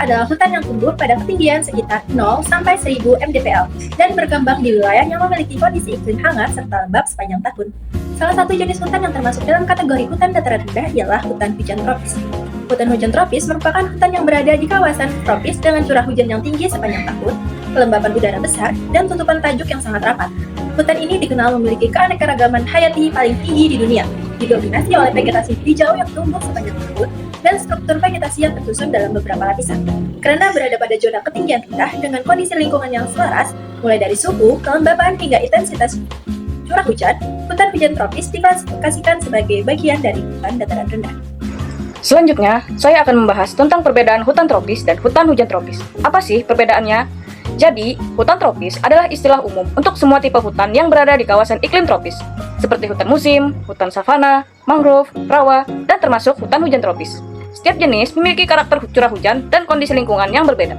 adalah hutan yang tumbuh pada ketinggian sekitar 0 sampai 1000 mdpl dan berkembang di wilayah yang memiliki kondisi iklim hangat serta lembab sepanjang tahun. Salah satu jenis hutan yang termasuk dalam kategori hutan dataran rendah ialah hutan hujan tropis. Hutan hujan tropis merupakan hutan yang berada di kawasan tropis dengan curah hujan yang tinggi sepanjang tahun, kelembapan udara besar, dan tutupan tajuk yang sangat rapat. Hutan ini dikenal memiliki keanekaragaman hayati paling tinggi di dunia, didominasi oleh vegetasi hijau yang tumbuh sepanjang tahun dan struktur vegetasi yang tersusun dalam beberapa lapisan. Karena berada pada zona ketinggian rendah dengan kondisi lingkungan yang selaras, mulai dari suhu, kelembapan, hingga intensitas curah hujan, hutan hujan tropis diklasifikasikan sebagai bagian dari hutan dataran rendah. Selanjutnya, saya akan membahas tentang perbedaan hutan tropis dan hutan hujan tropis. Apa sih perbedaannya? Jadi, hutan tropis adalah istilah umum untuk semua tipe hutan yang berada di kawasan iklim tropis, seperti hutan musim, hutan savana, mangrove, rawa, dan termasuk hutan hujan tropis. Setiap jenis memiliki karakter curah hujan dan kondisi lingkungan yang berbeda.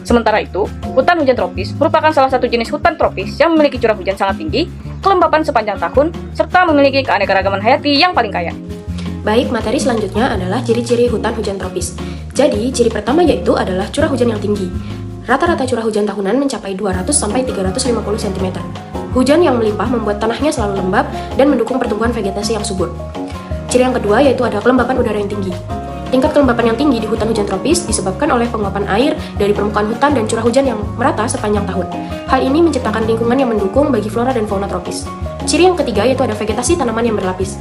Sementara itu, hutan hujan tropis merupakan salah satu jenis hutan tropis yang memiliki curah hujan sangat tinggi, kelembapan sepanjang tahun, serta memiliki keanekaragaman hayati yang paling kaya. Baik, materi selanjutnya adalah ciri-ciri hutan hujan tropis. Jadi, ciri pertama yaitu adalah curah hujan yang tinggi. Rata-rata curah hujan tahunan mencapai 200-350 cm. Hujan yang melimpah membuat tanahnya selalu lembab dan mendukung pertumbuhan vegetasi yang subur. Ciri yang kedua yaitu ada kelembapan udara yang tinggi. Tingkat kelembapan yang tinggi di hutan hujan tropis disebabkan oleh penguapan air dari permukaan hutan dan curah hujan yang merata sepanjang tahun. Hal ini menciptakan lingkungan yang mendukung bagi flora dan fauna tropis. Ciri yang ketiga yaitu ada vegetasi tanaman yang berlapis.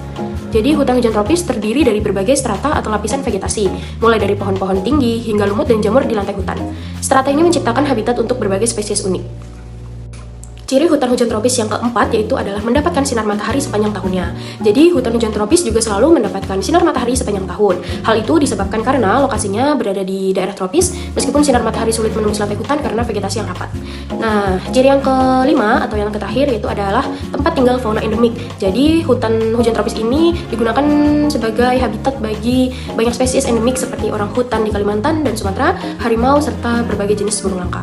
Jadi hutan hujan tropis terdiri dari berbagai strata atau lapisan vegetasi, mulai dari pohon-pohon tinggi hingga lumut dan jamur di lantai hutan. Strata ini menciptakan habitat untuk berbagai spesies unik. Ciri hutan hujan tropis yang keempat yaitu adalah mendapatkan sinar matahari sepanjang tahunnya. Jadi hutan hujan tropis juga selalu mendapatkan sinar matahari sepanjang tahun. Hal itu disebabkan karena lokasinya berada di daerah tropis, meskipun sinar matahari sulit menembus lantai hutan karena vegetasi yang rapat. Nah, ciri yang kelima atau yang terakhir yaitu adalah tempat tinggal fauna endemik. Jadi hutan hujan tropis ini digunakan sebagai habitat bagi banyak spesies endemik seperti orang hutan di Kalimantan dan Sumatera, harimau, serta berbagai jenis burung langka.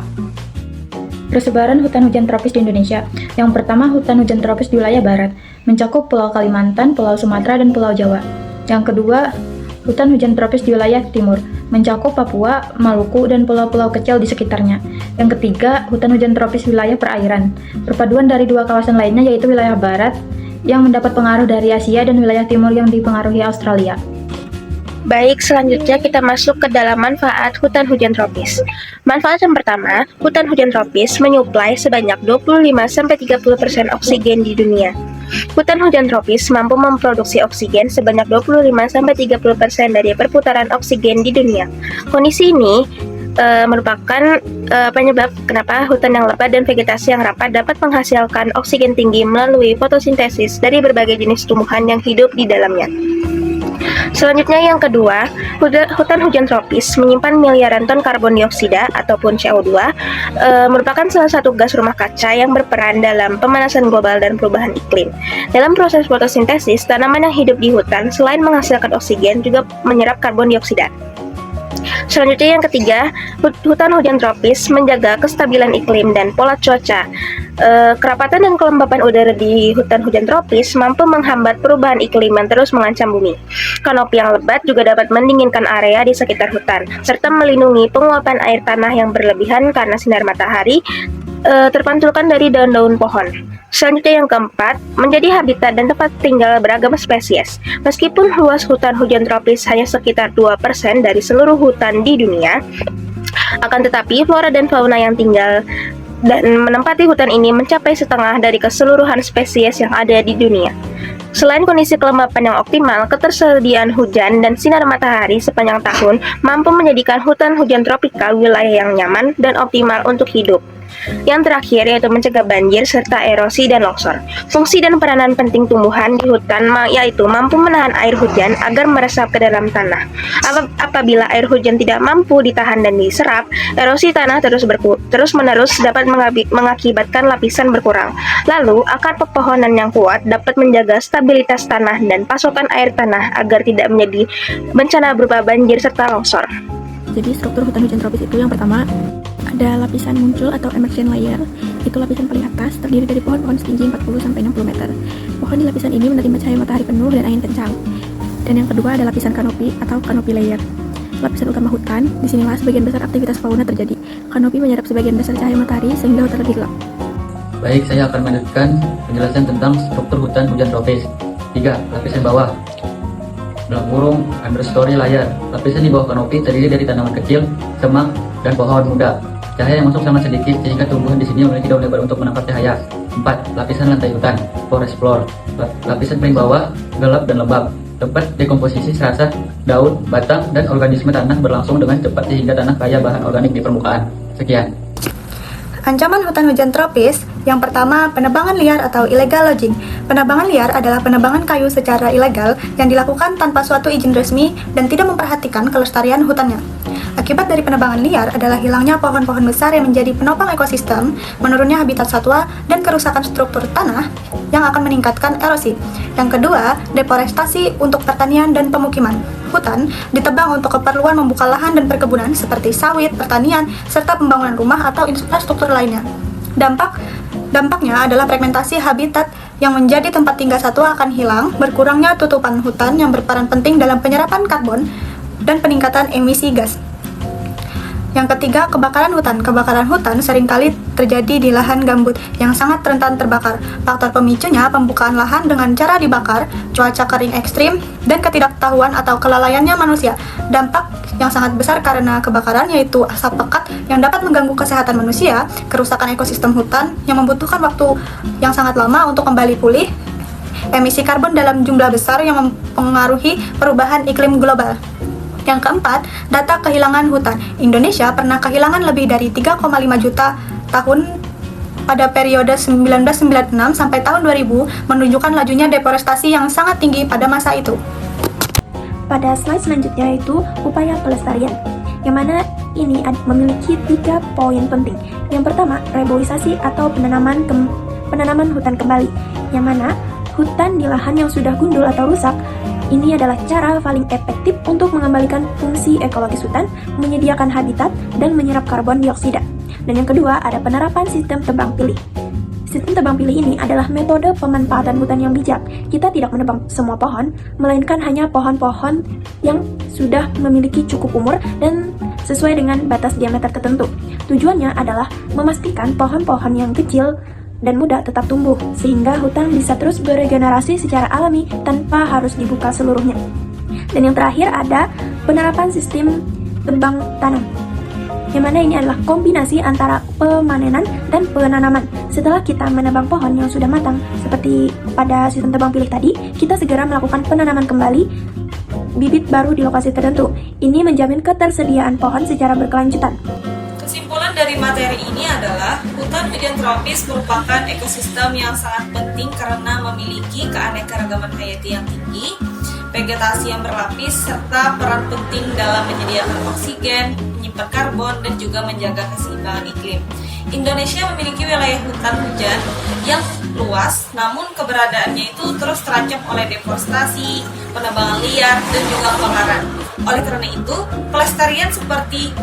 Persebaran hutan hujan tropis di Indonesia. Yang pertama, hutan hujan tropis di wilayah barat, mencakup Pulau Kalimantan, Pulau Sumatera, dan Pulau Jawa. Yang kedua, hutan hujan tropis di wilayah timur, mencakup Papua, Maluku, dan pulau-pulau kecil di sekitarnya. Yang ketiga, hutan hujan tropis wilayah perairan, perpaduan dari dua kawasan lainnya yaitu wilayah barat yang mendapat pengaruh dari Asia dan wilayah timur yang dipengaruhi Australia. Baik, selanjutnya kita masuk ke dalam manfaat hutan hujan tropis. Manfaat yang pertama, hutan hujan tropis menyuplai sebanyak 25-30% oksigen di dunia. Hutan hujan tropis mampu memproduksi oksigen sebanyak 25-30% dari perputaran oksigen di dunia. Kondisi ini merupakan penyebab kenapa hutan yang lebat dan vegetasi yang rapat dapat menghasilkan oksigen tinggi melalui fotosintesis dari berbagai jenis tumbuhan yang hidup di dalamnya. Selanjutnya yang kedua, hutan hujan tropis menyimpan miliaran ton karbon dioksida ataupun CO2, merupakan salah satu gas rumah kaca yang berperan dalam pemanasan global dan perubahan iklim. Dalam proses fotosintesis, tanaman yang hidup di hutan selain menghasilkan oksigen juga menyerap karbon dioksida. Selanjutnya yang ketiga, hutan hujan tropis menjaga kestabilan iklim dan pola cuaca. Kerapatan dan kelembapan udara di hutan hujan tropis mampu menghambat perubahan iklim yang terus mengancam bumi. Kanopi yang lebat juga dapat mendinginkan area di sekitar hutan, serta melindungi penguapan air tanah yang berlebihan karena sinar matahari terpantulkan dari daun-daun pohon. Selanjutnya yang keempat, menjadi habitat dan tempat tinggal beragam spesies. Meskipun luas hutan hujan tropis hanya sekitar 2% dari seluruh hutan di dunia, akan tetapi flora dan fauna yang tinggal dan menempati hutan ini mencapai setengah dari keseluruhan spesies yang ada di dunia. Selain kondisi kelembapan yang optimal, ketersediaan hujan dan sinar matahari sepanjang tahun mampu menjadikan hutan hujan tropikal wilayah yang nyaman dan optimal untuk hidup. Yang terakhir yaitu mencegah banjir serta erosi dan longsor. Fungsi dan peranan penting tumbuhan di hutan yaitu mampu menahan air hujan agar meresap ke dalam tanah. Apabila air hujan tidak mampu ditahan dan diserap, erosi tanah terus-menerus dapat mengakibatkan lapisan berkurang. Lalu, akar pepohonan yang kuat dapat menjaga stabilitas tanah dan pasokan air tanah agar tidak menjadi bencana berupa banjir serta longsor. Jadi struktur hutan hujan tropis itu yang pertama ada lapisan muncul atau emergent layer, itu lapisan paling atas terdiri dari pohon-pohon setinggi 40-60 meter. Pohon di lapisan ini menerima cahaya matahari penuh dan angin kencang. Dan yang kedua ada lapisan kanopi atau canopy layer. lapisan utama hutan. Disinilah sebagian besar aktivitas fauna terjadi. Kanopi menyerap sebagian besar cahaya matahari sehingga hutan lebih gelap. Baik, saya akan melanjutkan penjelasan tentang struktur hutan hujan tropis. 3. Lapisan bawah. Dalam kurung understory layar. Lapisan di bawah kanopi terdiri dari tanaman kecil, semak, dan pohon muda. Cahaya yang masuk sangat sedikit sehingga tumbuhan di sini memiliki daun lebar untuk menangkap cahaya. 4. Lapisan lantai hutan, forest floor. Lapisan paling bawah gelap dan lembab. Tempat dekomposisi serasa, daun, batang, dan organisme tanah berlangsung dengan cepat sehingga tanah kaya bahan organik di permukaan. Sekian. Ancaman hutan hujan tropis. Yang pertama, penebangan liar atau illegal logging. Penebangan liar adalah penebangan kayu secara ilegal yang dilakukan tanpa suatu izin resmi dan tidak memperhatikan kelestarian hutannya. Akibat dari penebangan liar adalah hilangnya pohon-pohon besar yang menjadi penopang ekosistem, menurunnya habitat satwa, dan kerusakan struktur tanah yang akan meningkatkan erosi. Yang kedua, deforestasi untuk pertanian dan pemukiman. Hutan ditebang untuk keperluan membuka lahan dan perkebunan seperti sawit, pertanian, serta pembangunan rumah atau infrastruktur lainnya. Dampaknya adalah fragmentasi habitat yang menjadi tempat tinggal satwa akan hilang, berkurangnya tutupan hutan yang berperan penting dalam penyerapan karbon, dan peningkatan emisi gas. Yang ketiga, kebakaran hutan. Kebakaran hutan seringkali terjadi di lahan gambut yang sangat rentan terbakar. Faktor pemicunya pembukaan lahan dengan cara dibakar, cuaca kering ekstrim, dan ketidaktahuan atau kelalaiannya manusia. Dampak yang sangat besar karena kebakaran yaitu asap pekat yang dapat mengganggu kesehatan manusia, kerusakan ekosistem hutan yang membutuhkan waktu yang sangat lama untuk kembali pulih, emisi karbon dalam jumlah besar yang mempengaruhi perubahan iklim global. Yang keempat, data kehilangan hutan. Indonesia pernah kehilangan lebih dari 3,5 juta tahun pada periode 1996 sampai tahun 2000, menunjukkan lajunya deforestasi yang sangat tinggi pada masa itu. Pada slide selanjutnya yaitu upaya pelestarian, yang mana ini memiliki 3 poin penting. Yang pertama, reboisasi atau penanaman hutan kembali, yang mana hutan di lahan yang sudah gundul atau rusak. Ini adalah cara paling efektif untuk mengembalikan fungsi ekologis hutan, menyediakan habitat, dan menyerap karbon dioksida. Dan yang kedua, ada penerapan sistem tebang pilih. Sistem tebang pilih ini adalah metode pemanfaatan hutan yang bijak. Kita tidak menebang semua pohon, melainkan hanya pohon-pohon yang sudah memiliki cukup umur dan sesuai dengan batas diameter tertentu. Tujuannya adalah memastikan pohon-pohon yang kecil dan muda tetap tumbuh, sehingga hutan bisa terus beregenerasi secara alami tanpa harus dibuka seluruhnya. Dan yang terakhir ada penerapan sistem tebang tanam, yang mana ini adalah kombinasi antara pemanenan dan penanaman. Setelah kita menebang pohon yang sudah matang, seperti pada sistem tebang pilih tadi, kita segera melakukan penanaman kembali bibit baru di lokasi tertentu. Ini menjamin ketersediaan pohon secara berkelanjutan. Kesimpulan dari materi ini adalah hutan hujan tropis merupakan ekosistem yang sangat penting karena memiliki keanekaragaman hayati yang tinggi, vegetasi yang berlapis, serta peran penting dalam menyediakan oksigen, menyimpan karbon, dan juga menjaga keseimbangan iklim. Indonesia memiliki wilayah hutan hujan yang luas, namun keberadaannya itu terus terancam oleh deforestasi, penebangan liar, dan juga kebakaran. Oleh karena itu, pelestarian seperti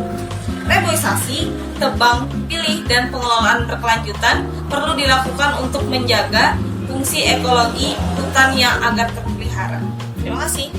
reboisasi, tebang pilih, dan pengelolaan berkelanjutan perlu dilakukan untuk menjaga fungsi ekologi hutan yang agar terpelihara. Terima kasih.